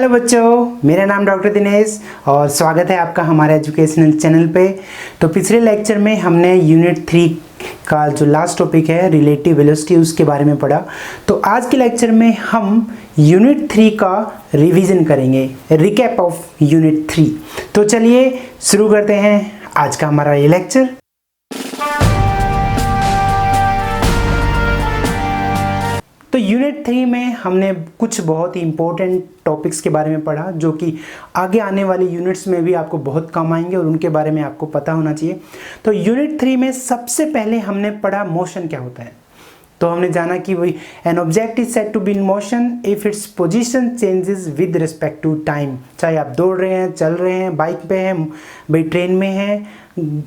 Hello बच्चों, मेरा नाम डॉक्टर दिनेश और स्वागत है आपका हमारे एजुकेशनल चैनल पे। तो पिछले लेक्चर में हमने यूनिट 3 का जो लास्ट टॉपिक है रिलेटिव वेलोसिटी उसके बारे में पढ़ा। तो आज के लेक्चर में हम यूनिट 3 का रिवीजन करेंगे, रिकैप ऑफ यूनिट 3। तो चलिए शुरू करते हैं आज का हमारा ये लेक्चर। तो यूनिट 3 में हमने कुछ बहुत ही इंपॉर्टेंट टॉपिक्स के बारे में पढ़ा जो कि आगे आने वाली यूनिट्स में भी आपको बहुत काम आएंगे और उनके बारे में आपको पता होना चाहिए। तो यूनिट 3 में सबसे पहले हमने पढ़ा मोशन क्या होता है। तो हमने जाना कि वही an object is said to be in motion if its position changes with respect to time. चाहे आप दौड़ रहे हैं, चल रहे हैं, बाइक पे हैं, भाई ट्रेन में हैं,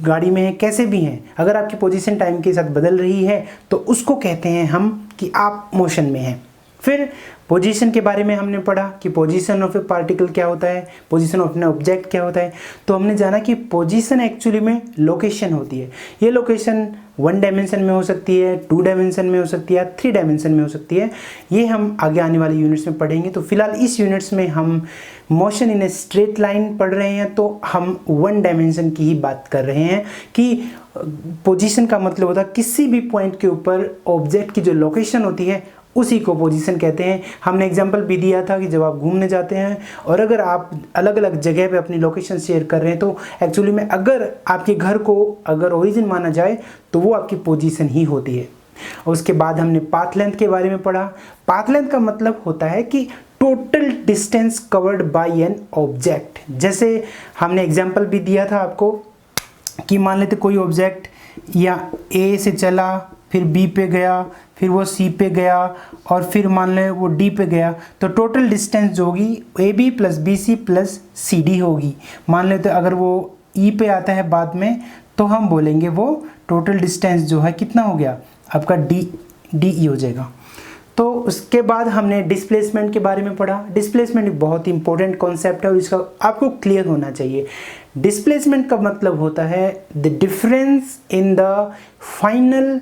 गाड़ी में हैं, कैसे भी हैं, अगर आपकी पोजीशन टाइम के साथ बदल रही है तो उसको कहते हैं हम कि आप मोशन में हैं। फिर पोजीशन के बारे में हमने पढ़ा कि पोजीशन ऑफ ए पार्टिकल क्या होता है, पोजीशन ऑफ एन ऑब्जेक्ट क्या होता है। तो हमने जाना कि पोजीशन एक्चुअली में लोकेशन होती है। ये लोकेशन 1 डायमेंशन में हो सकती है, 2 डायमेंशन में हो सकती है, 3 डायमेंशन में हो सकती है। ये हम आगे आने वाली यूनिट्स में पढ़ेंगे। तो फिलहाल इस यूनिट्स में हम motion in a straight line पढ़ रहे हैं, तो हम 1 डायमेंशन की ही बात कर रहे हैं कि पोजीशन का मतलब होता है किसी भी पॉइंट के ऊपर ऑब्जेक्ट की जो लोकेशन होती है उसी को पोजीशन कहते हैं। हमने एग्जांपल भी दिया था कि जब आप घूमने जाते हैं और अगर आप अलग अलग जगह पे अपनी लोकेशन शेयर कर रहे हैं तो एक्चुअली में अगर आपके घर को अगर ओरिजिन माना जाए तो वो आपकी पोजीशन ही होती है। उसके बाद हमने पाथ लेंथ के बारे में पढ़ा। पाथ लेंथ का मतलब होता है कि total distance covered by an object. जैसे हमने एग्जाम्पल भी दिया था आपको कि मान लेते कोई ऑब्जेक्ट या ए से चला, फिर बी पे गया, फिर वो सी पे गया और फिर मान ले वो डी पे गया, तो टोटल डिस्टेंस जो होगी A B plus B C plus C D होगी। मान लेते अगर वो ई पे आता है बाद में तो हम बोलेंगे वो टोटल डिस्टेंस जो है कितना हो गया आपका डी ई हो जाएगा। तो उसके बाद हमने डिस्प्लेसमेंट के बारे में पढ़ा। डिस्प्लेसमेंट एक बहुत इंपॉर्टेंट कॉन्सेप्ट है और इसका आपको क्लियर होना चाहिए। डिस्प्लेसमेंट का मतलब होता है the difference in the final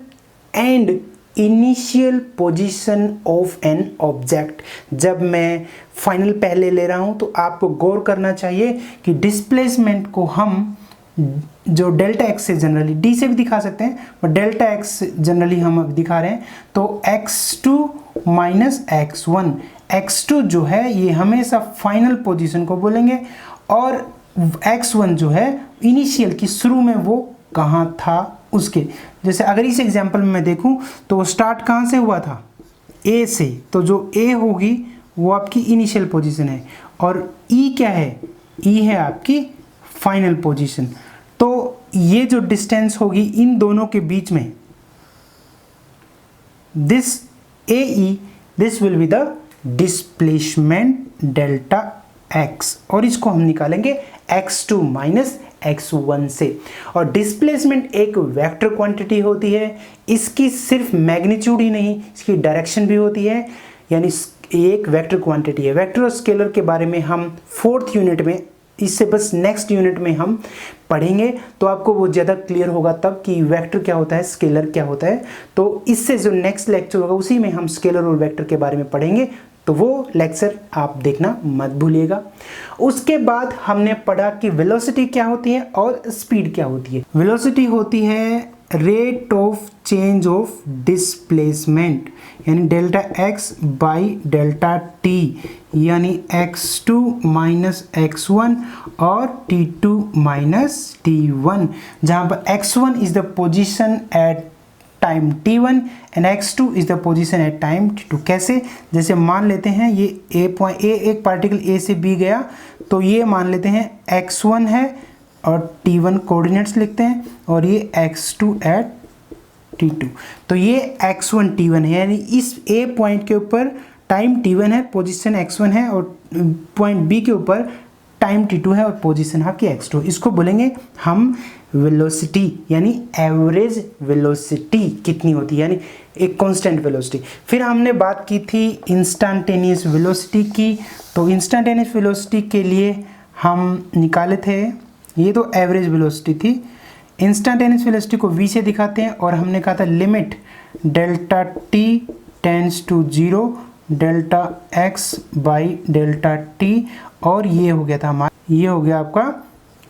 and initial position of an object. जब मैं फाइनल पहले ले रहा हूं तो आपको गौर करना चाहिए कि डिस्प्लेसमेंट को हम जो डेल्टा एक्स से जनरली डी से भी दिखा सकते हैं, बट डेल्टा एक्स जनरली हम अब दिखा रहे हैं। तो x2 माइनस x1, x2 जो है ये हमेशा फाइनल पोजीशन को बोलेंगे और x1 जो है इनिशियल की शुरू में वो कहाँ था उसके। जैसे अगर इस एग्जांपल में मैं देखूं तो स्टार्ट कहाँ से हुआ था, ए से, तो जो ए होगी वो आपकी इनिशियल पोजीशन है और ई क्या है, ई है आपकी फाइनल पोजीशन। तो ये जो डिस्टेंस होगी इन दोनों के बीच में, this A E, this will be the displacement delta x और इसको हम निकालेंगे x2 माइनस x1 से। और डिस्प्लेसमेंट एक वेक्टर क्वांटिटी होती है। इसकी सिर्फ मैग्नीट्यूड ही नहीं, इसकी डायरेक्शन भी होती है, यानी एक वेक्टर क्वांटिटी है। वेक्टर और स्केलर के बारे में हम 4th यूनिट में, इससे बस नेक्स्ट यूनिट में हम पढ़ेंगे तो आपको वो ज़्यादा क्लियर होगा तब कि वेक्टर क्या होता है, स्केलर क्या होता है। तो इससे जो नेक्स्ट लेक्चर होगा उसी में हम स्केलर और वेक्टर के बारे में पढ़ेंगे, तो वो लेक्चर आप देखना मत भूलिएगा। उसके बाद हमने पढ़ा कि वेलोसिटी क्या होती है और स्पीड क्या होती है। वेलोसिटी होती है rate of change of displacement, यानी delta x by delta t, यानी x2 माइनस x1 और t2 माइनस t1, जहाँ पर x1 is the position at time t1 and x2 is the position at time t2। कैसे, जैसे मान लेते हैं ये एक पार्टिकल a से b गया, तो ये मान लेते हैं x1 है और t1 कोऑर्डिनेट्स लिखते हैं और ये x2 एट t2। तो ये x1 t1 है, यानी इस a पॉइंट के ऊपर टाइम t1 है, पोजीशन x1 है और पॉइंट b के ऊपर टाइम t2 है और पोजीशन आपकी x2। इसको बोलेंगे हम वेलोसिटी, यानी एवरेज वेलोसिटी कितनी होती है, यानी एक कांस्टेंट वेलोसिटी। फिर हमने बात की थी इंस्टेंटेनियस वेलोसिटी की। तो इंस्टेंटेनियस वेलोसिटी के लिए हम निकाले थे, ये तो एवरेज वेलोसिटी थी। इंस्टेंटेनियस वेलोसिटी को v से दिखाते हैं और हमने कहा था limit delta t tends to 0 delta x by delta t, और ये हो गया था हमारा, ये हो गया आपका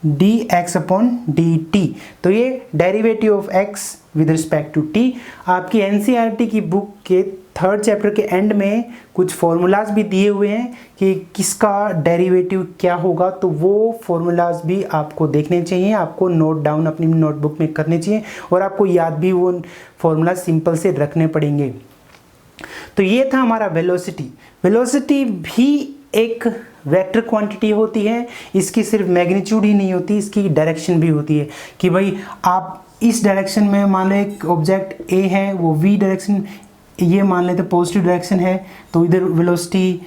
d x upon d t. तो ये derivative of x with respect to t. आपकी एनसीईआरटी की बुक के 3rd चैप्टर के एंड में कुछ फॉर्मूलाज भी दिए हुए हैं कि किसका डेरिवेटिव क्या होगा, तो वो फॉर्मूलाज भी आपको देखने चाहिए, आपको नोट डाउन अपनी नोटबुक में करने चाहिए, और आपको याद भी वो फॉर्मूला सिंपल से रखने पड़ेंगे। तो ये था हमारा वेलोसिटी। वेलोसिटी भी एक वेक्टर क्वांटिटी होती है, इसकी सिर्फ मैग्नीट्यूड ही नहीं होती, इसकी डायरेक्शन भी होती है कि भाई आप इस डायरेक्शन में, मान लो एक ऑब्जेक्ट ए है, वो वी डायरेक्शन, ये मान लेते पॉजिटिव डायरेक्शन है, तो इधर वेलोसिटी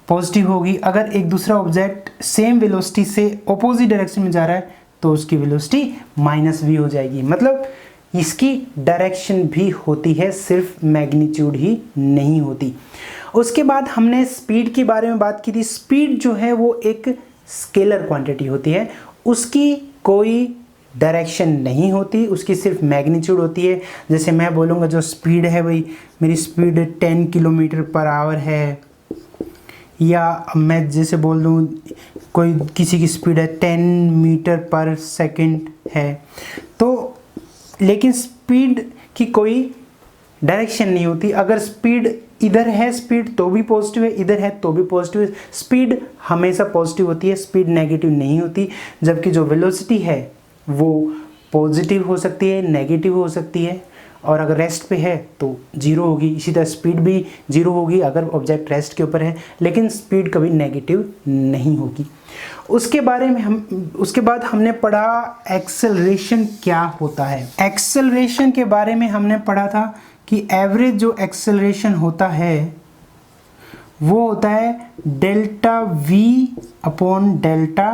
पॉजिटिव होगी। अगर एक दूसरा ऑब्जेक्ट सेम वेलोसिटी से अपोजिट डायरेक्शन में जा रहा है तो उसकी वेलोसिटी माइनस वी हो जाएगी। मतलब इसकी डायरेक्शन भी होती है, सिर्फ मैग्नीट्यूड ही नहीं होती। उसके बाद हमने स्पीड के बारे में बात की थी। स्पीड जो है वो एक स्केलर क्वांटिटी होती है, उसकी कोई डायरेक्शन नहीं होती, उसकी सिर्फ मैग्नीट्यूड होती है। जैसे मैं बोलूँगा जो स्पीड है भाई, मेरी स्पीड 10 किलोमीटर पर आवर है, या मैं जैसे बोल दूँ कोई किसी की स्पीड है 10 मीटर पर सेकंड है, तो लेकिन स्पीड की कोई डायरेक्शन नहीं होती। अगर स्पीड इधर है स्पीड तो भी पॉजिटिव है, इधर है तो भी पॉजिटिव है। स्पीड हमेशा पॉजिटिव होती है, स्पीड नेगेटिव नहीं होती। जबकि जो वेलोसिटी है वो पॉजिटिव हो सकती है, नेगेटिव हो सकती है, और अगर रेस्ट पे है तो जीरो होगी। इसी तरह स्पीड भी जीरो होगी अगर ऑब्जेक्ट रेस्ट के ऊपर है, लेकिन स्पीड कभी नेगेटिव नहीं होगी। उसके बाद हमने पढ़ा एक्सेलरेशन क्या होता है। एक्सेलरेशन के बारे में हमने पढ़ा था कि एवरेज जो एक्सेलरेशन होता है वो होता है delta v upon delta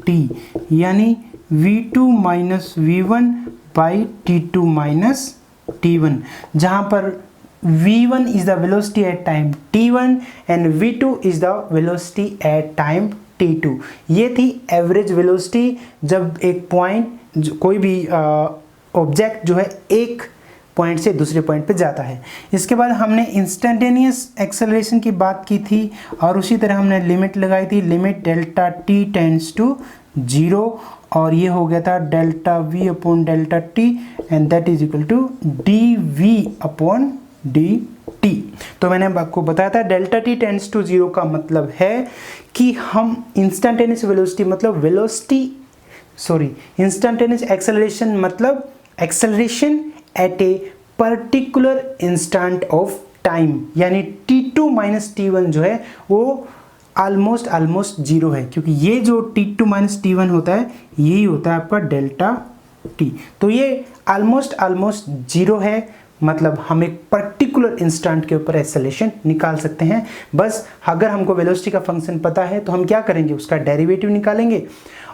t, यानी v2 minus v1 by t2 minus t1, जहाँ पर v1 is the velocity at time t1 and v2 is the velocity at time t2। ये थी एवरेज वेलोसिटी जब एक पॉइंट, कोई भी ऑब्जेक्ट जो है एक पॉइंट से दूसरे पॉइंट पे जाता है। इसके बाद हमने इंस्टेंटेनियस एक्सेलरेशन की बात की थी, और उसी तरह हमने लिमिट लगाई थी, limit delta t tends to 0, और ये हो गया था delta v upon delta t, and that is equal to d v upon d t. तो मैंने आपको बताया था डेल्टा टी टेंड्स टू 0 का मतलब है कि हम इंस्टेंटेनियस वेलोसिटी मतलब इंस्टेंटेनियस एक्सेलरेशन मतलब acceleration at a particular instant of time, यानी t2 माइनस t1 जो है वो ऑलमोस्ट जीरो है, क्योंकि ये जो t2 माइनस t1 होता है यही होता है आपका डेल्टा t। तो ये ऑलमोस्ट जीरो है, मतलब हम एक पर्टिकुलर इंस्टेंट के ऊपर एक्सेलरेशन निकाल सकते हैं। बस अगर हमको वेलोसिटी का फंक्शन पता है तो हम क्या करेंगे, उसका डेरिवेटिव निकालेंगे,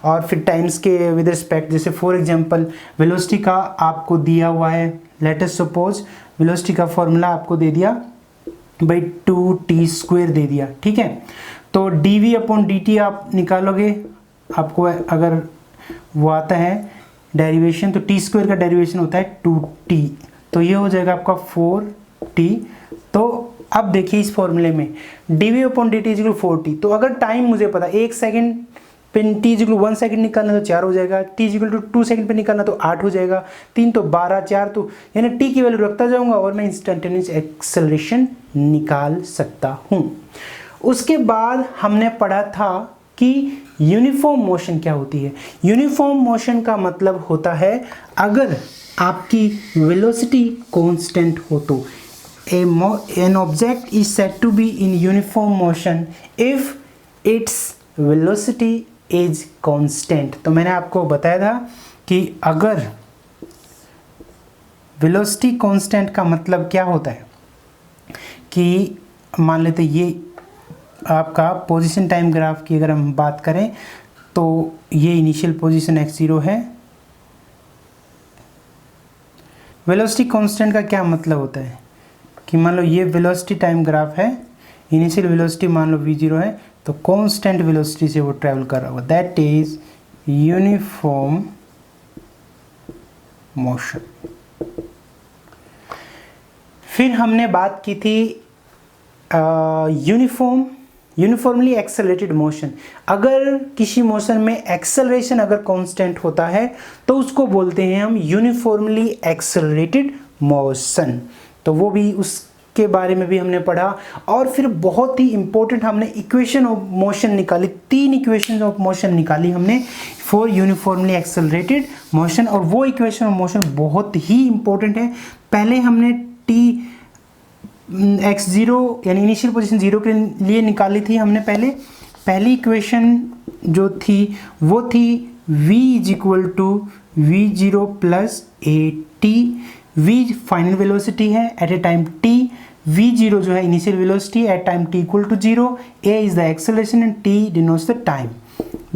और फिर टाइम्स के विद रिस्पेक्ट, जैसे फॉर एग्जांपल वेलोसिटी का आपको दिया हुआ है, लेट अस सपोज वेलोसिटी का फॉर्मूला आपको दे दिया बाई 2t² दे दिया, ठीक है। तो dv अपॉन dt आप निकालोगे, आपको अगर वो आता है डेरिवेशन, तो t² का डेरिवेशन होता है 2t, तो ये हो जाएगा आपका 4t। तो अब देखिए इस फॉर्मूले में dv upon dt is equal 4t, तो अगर टाइम मुझे पता 1 सेकंड पे t इज इक्वल 1 सेकंड निकालना तो 4 हो जाएगा, t is equal to 2 second पे निकालना तो 8 हो जाएगा, 3 तो 12, 4 तो, यानी t की वैल्यू रखता जाऊंगा और मैं इंस्टेंटेनियस एक्सेलरेशन निकाल सकता हूँ। उसके बाद हमने पढ़ा था कि यूनिफॉर्म मोशन क्या होती है। यूनिफॉर्म मोशन का मतलब होता है अगर आपकी वेलोसिटी कांस्टेंट हो तो an object is said to be in uniform motion if its velocity is constant। तो मैंने आपको बताया था कि अगर वेलोसिटी कांस्टेंट का मतलब क्या होता है कि मान लेते ये आपका पोजीशन टाइम ग्राफ की अगर हम बात करें तो ये इनिशियल पोजीशन x0 है। वेलोसिटी कांस्टेंट का क्या मतलब होता है कि मान लो ये वेलोसिटी टाइम ग्राफ है, इनिशियल वेलोसिटी मान लो v0 है, तो कांस्टेंट वेलोसिटी से वो ट्रैवल कर रहा होगा, दैट इज यूनिफॉर्म मोशन। फिर हमने बात की थी यूनिफॉर्मली एक्सेलरेटेड मोशन। अगर किसी मोशन में एक्सेलरेशन अगर कांस्टेंट होता है तो उसको बोलते हैं हम यूनिफॉर्मली एक्सेलरेटेड मोशन। तो वो भी उसके बारे में भी हमने पढ़ा। और फिर बहुत ही इंपॉर्टेंट हमने इक्वेशन ऑफ मोशन निकाली, 3 इक्वेशन ऑफ मोशन निकाली हमने फॉर यूनिफॉर्मली एक्सेलरेटेड मोशन। और वो इक्वेशन ऑफ मोशन बहुत ही इंपॉर्टेंट है। पहले हमने x0 यानी इनिशियल पोजीशन 0 के लिए निकाली थी हमने। पहली इक्वेशन जो थी वो थी v is equal to v0 plus at। v final velocity है at a time t, v0 जो है initial velocity at time t equal to 0, a is the acceleration and t denotes the time.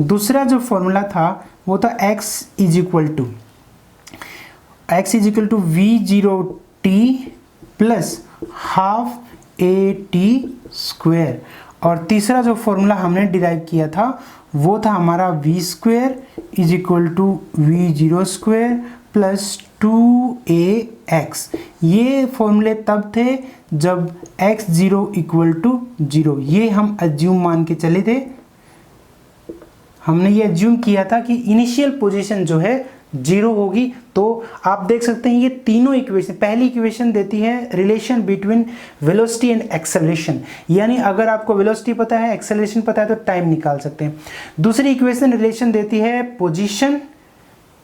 दूसरा जो formula था वो था x is equal to v0t plus half at square. और तीसरा जो फॉर्मूला हमने डिराइव किया था वो था हमारा v square is equal to v0 square plus 2ax। ये फॉर्मूले तब थे जब x0 इक्वल टू 0। ये हम अज्यूम मान के चले थे, हमने ये अज्यूम किया था कि इनिशियल पोजीशन जो है 0 होगी। तो आप देख सकते हैं ये तीनों इक्वेशन, पहली इक्वेशन देती है relation between velocity and acceleration, यानी अगर आपको वेलोसिटी पता है, एक्सेलरेशन पता है तो टाइम निकाल सकते हैं। दूसरी इक्वेशन रिलेशन देती है पोजीशन,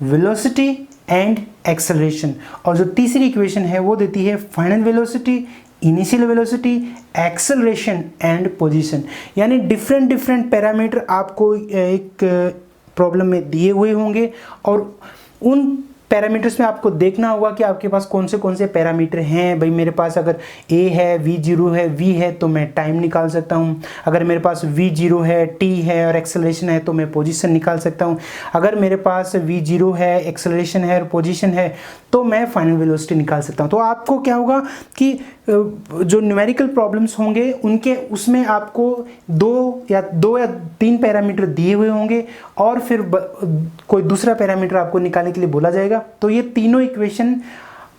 वेलोसिटी एंड एक्सेलरेशन। और जो तीसरी इक्वेशन है वो देती है final velocity, initial velocity, acceleration and position. यानी डिफरेंट पैरामीटर आपको एक प्रॉब्लम में दिए हुए होंगे और उन पैरामीटर्स में आपको देखना होगा कि आपके पास कौन से पैरामीटर हैं। भाई मेरे पास अगर a है, v0 है, v है तो मैं टाइम निकाल सकता हूँ। अगर मेरे पास v0 है, t है और एक्सेलरेशन है तो मैं पोजीशन निकाल सकता हूँ। अगर मेरे पास v0 है, एक्सेलरेशन है और पोजीशन है तो मैं फाइनल वेलोसिटी निकाल सकता हूँ। तो आपको क्या होगा कि जो न्यूमेरिकल प्रॉब्लम्स होंगे उनके उसमें आपको दो या 3 पैरामीटर दिए हुए होंगे और फिर कोई दूसरा पैरामीटर आपको निकालने के लिए बोला जाएगा। तो ये तीनों इक्वेशन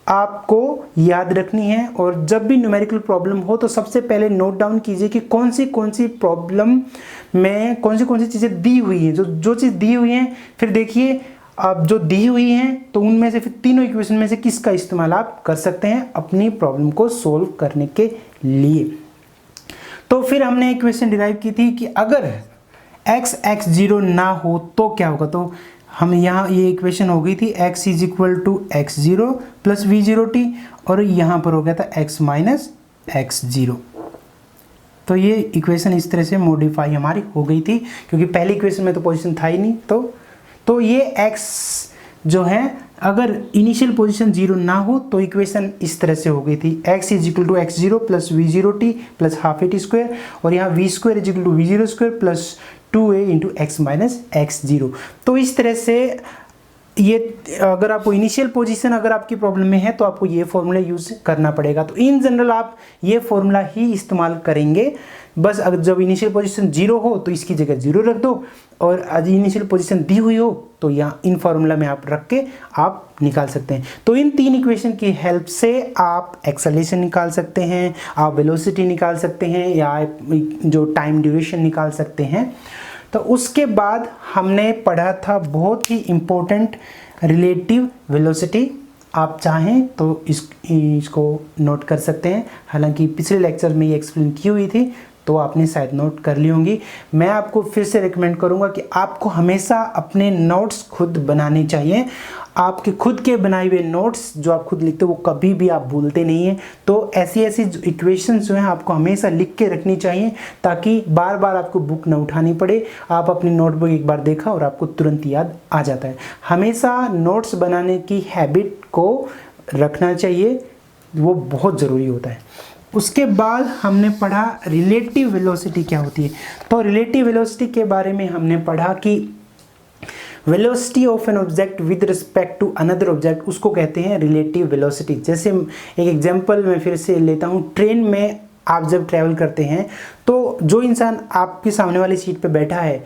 आपको याद रखनी है और जब भी न्यूमेरिकल प्रॉब्लम हो तो सबसे पहले नोट डाउन कीजिए कि कौन सी प्रॉब्लम में कौन सी चीज़ें दी हुई हैं। जो चीज़ दी हुई हैं फिर देखिए अब जो दी हुई हैं तो उनमें से फिर तीनों इक्वेशन में से किसका इस्तेमाल आप कर सकते हैं अपनी प्रॉब्लम को सोल्व करने के लिए। तो फिर हमने इक्वेशन डिराइव की थी कि अगर x0 ना हो तो क्या होगा। तो हम यहाँ ये इक्वेशन हो गई थी x is equal to x0 plus v0t और यहाँ पर हो गया था x माइनस x0। तो ये इक्वेशन इस तरह से मॉडिफाई हमारी हो गई थी क्योंकि पहली इक्वेशन में तो पोजीशन था ही नहीं। तो ये x जो है अगर इनिशियल पोजीशन 0 ना हो तो इक्वेशन इस तरह से हो गई थी x is equal to x0 plus v0t plus half at square और यहाँ v square is equal to v0 square plus 2a into x minus x0। तो इस तरह से ये अगर आपको इनिशियल पोजीशन अगर आपकी प्रॉब्लम में है तो आपको ये फॉर्मूला यूज़ करना पड़ेगा। तो इन जनरल आप ये फॉर्मूला ही इस्तेमाल करेंगे। बस अगर जब इनिशियल पोजीशन 0 हो तो इसकी जगह 0 रख दो और आज इनिशियल पोजीशन दी हुई हो तो यहाँ इन फार्मूला में आप रख के आप निकाल सकते हैं। तो इन 3 इक्वेशन की हेल्प से आप एक्सेलरेशन निकाल सकते हैं, आप वेलोसिटी निकाल सकते हैं या जो टाइम ड्यूरेशन निकाल सकते हैं। तो उसके बाद हमने पढ़ा था बहुत ही इम्पोर्टेंट रिलेटिव वेलोसिटी। आप चाहें तो इसको नोट कर सकते हैं, हालांकि पिछले लेक्चर में ये एक्सप्लेन की हुई थी तो आपने शायद नोट कर ली होंगी। मैं आपको फिर से रिकमेंड करूंगा कि आपको हमेशा अपने नोट्स खुद बनाने चाहिए। आपके खुद के बनाए हुए नोट्स जो आप खुद लिखते हो वो कभी भी आप भूलते नहीं हैं। तो ऐसी इक्वेशंस जो हैं आपको हमेशा लिख के रखनी चाहिए ताकि बार बार आपको बुक ना उठानी पड़े। आप अपनी नोटबुक एक बार देखा और आपको तुरंत याद आ जाता है। हमेशा नोट्स बनाने की हैबिट को रखना चाहिए, वो बहुत ज़रूरी होता है। उसके बाद हमने पढ़ा रिलेटिव वेलोसिटी क्या होती है। तो रिलेटिव वेलोसिटी के बारे में हमने पढ़ा कि velocity of an object with respect to another object उसको कहते हैं रिलेटिव वेलोसिटी। जैसे एक एग्जांपल मैं फिर से लेता हूँ, ट्रेन में आप जब ट्रैवल करते हैं तो जो इंसान आपके सामने वाली सीट पे बैठा है,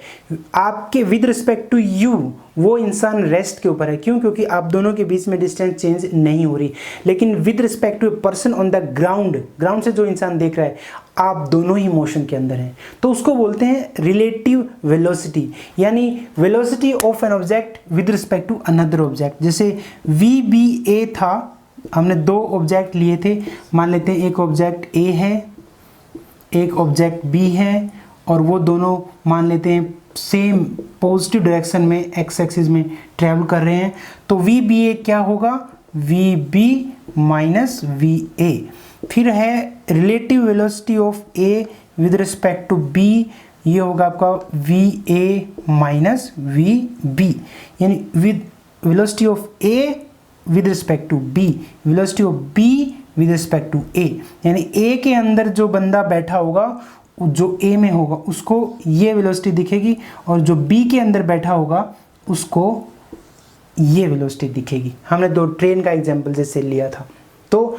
आपके विद रिस्पेक्ट टू यू वो इंसान रेस्ट के ऊपर है। क्यों? क्योंकि आप दोनों के बीच में डिस्टेंस चेंज नहीं हो रही। लेकिन with respect to a person on the ground, ground से जो इंसान देख रहा है, आप दोनों ही मोशन के अंदर हैं। तो उसको बोलते हैं रिलेटिव वेलोसिटी, यानी velocity of an object with respect to another object. जैसे VBA था, हमने दो ऑब्जेक्ट लिए थे, मान लेते हैं एक ऑब्जेक्ट A है, एक ऑब्जेक्ट B है, और वो दोनों मान लेते हैं सेम पॉजिटिव डायरेक्शन में एक्स एक्सिस में ट्रैवल कर रहे हैं। तो VBA क्या होगा? VB minus VA। फिर है relative velocity of A with respect to B, ये होगा आपका VA माइनस VB, यानी with velocity of A with respect to B, velocity of B with respect to A, यानी A के अंदर जो बंदा बैठा होगा, जो A में होगा, उसको ये वेलोसिटी दिखेगी, और जो B के अंदर बैठा होगा उसको ये वेलोसिटी दिखेगी। हमने दो ट्रेन का एग्जांपल जैसे लिया था। तो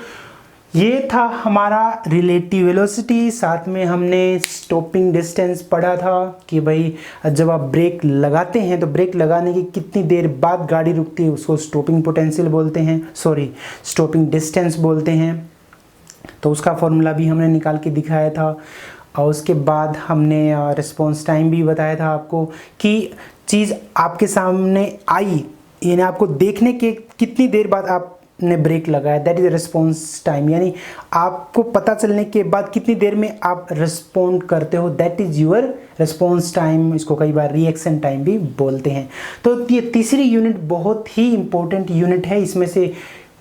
ये था हमारा रिलेटिव वेलोसिटी। साथ में हमने स्टॉपिंग डिस्टेंस पढ़ा था कि भाई जब आप ब्रेक लगाते हैं तो ब्रेक लगाने की कितनी देर बाद गाड़ी रुकती है, उसको स्टॉपिंग पोटेंशियल बोलते हैं, सॉरी स्टॉपिंग डिस्टेंस बोलते हैं। तो उसका फॉर्मूला भी हमने निकाल के दिखाया था। और उसके बाद हमने रिस्पॉन्स टाइम भी बताया था आपको कि चीज़ आपके सामने आई, यानी आपको देखने के कितनी देर बाद आपने ब्रेक लगाया, दैट इज़ रिस्पॉन्स टाइम, यानी आपको पता चलने के बाद कितनी देर में आप रिस्पॉन्ड करते हो, that is your response time. इसको कई बार रिएक्शन टाइम भी बोलते हैं। तो ये तीसरी यूनिट बहुत ही इंपॉर्टेंट यूनिट है। इसमें से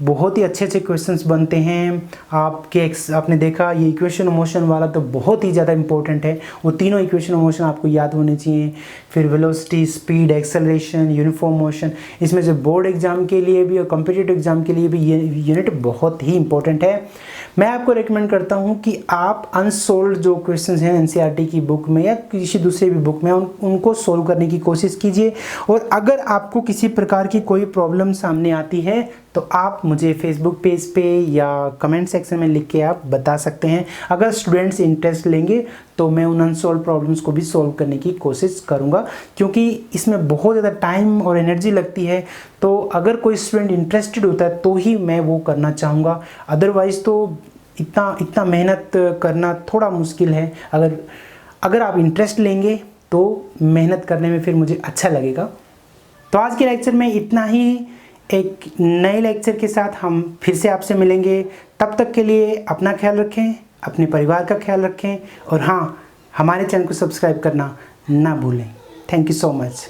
बहुत ही अच्छे अच्छे क्वेश्चंस बनते हैं। आपने देखा ये इक्वेशन ऑफ मोशन वाला तो बहुत ही ज़्यादा इंपॉर्टेंट है। वो तीनों इक्वेशन ऑफ मोशन आपको याद होने चाहिए। फिर velocity, speed, acceleration, uniform motion, इसमें से बोर्ड एग्जाम के लिए भी और कॉम्पिटिटिव एग्जाम के लिए भी ये यूनिट बहुत ही इंपॉर्टेंट है। मैं आपको रिकमेंड करता हूँ कि आप अनसोल्व्ड जो क्वेश्चंस हैं NCERT की बुक में या किसी दूसरे भी बुक में उनको सोल्व करने की कोशिश कीजिए। और अगर आपको किसी प्रकार की कोई प्रॉब्लम सामने आती है तो आप मुझे फेसबुक पेज पे या कमेंट सेक्शन में लिख के आप बता सकते हैं। अगर स्टूडेंट्स इंटरेस्ट लेंगे तो मैं उन अनसोल्व प्रॉब्लम्स को भी सोल्व करने की कोशिश करूंगा, क्योंकि इसमें बहुत ज़्यादा टाइम और एनर्जी लगती है। तो अगर कोई स्टूडेंट इंटरेस्टेड होता है तो ही मैं वो करना चाहूँगा, अदरवाइज़ तो इतना मेहनत करना थोड़ा मुश्किल है। अगर आप इंटरेस्ट लेंगे तो मेहनत करने में फिर मुझे अच्छा लगेगा। तो आज के लेक्चर में इतना ही। एक नए लेक्चर के साथ हम फिर से आपसे मिलेंगे। तब तक के लिए अपना ख्याल रखें, अपने परिवार का ख्याल रखें, और हाँ, हमारे चैनल को सब्सक्राइब करना ना भूलें। Thank you so much.